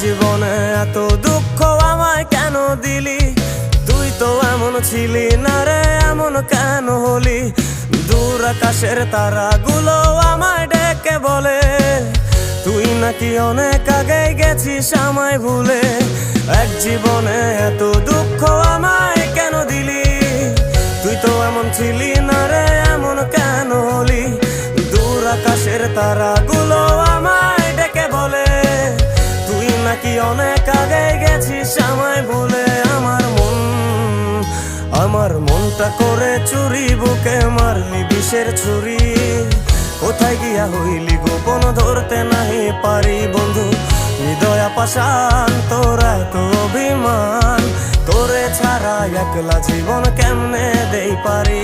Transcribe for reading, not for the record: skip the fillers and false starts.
জীবনে এত দুঃখ আমায় কেন দিলি? তুই তো এমন ছিলি না রে, এমন কেন হলি? দূর আকাশের তারাগুলো আমায় ডেকে বলে তুই নাকি অনেক আগে গেছিস আমায় ভুলে। এক জীবনে এত দুঃখ আমায় কেন দিলি? তুই তো এমন ছিলি না রে, এমন কেন হলি? দূর আকাশের তারাগুলো আমায় ডেকে বলে তুই নাকি অনেক আগে গেছিস আমায় ভুলে। আমার মনটা করে চুরি, বুকে মারলি বিষের ছুরি। কোথায় গিয়া হইলি গোপন ধরতে নাহি পারি বন্ধু। হৃদয় পাষাণ তোর এত অভিমান, তোরে ছাড়া একলা জীবন কেমনে দেই পারি?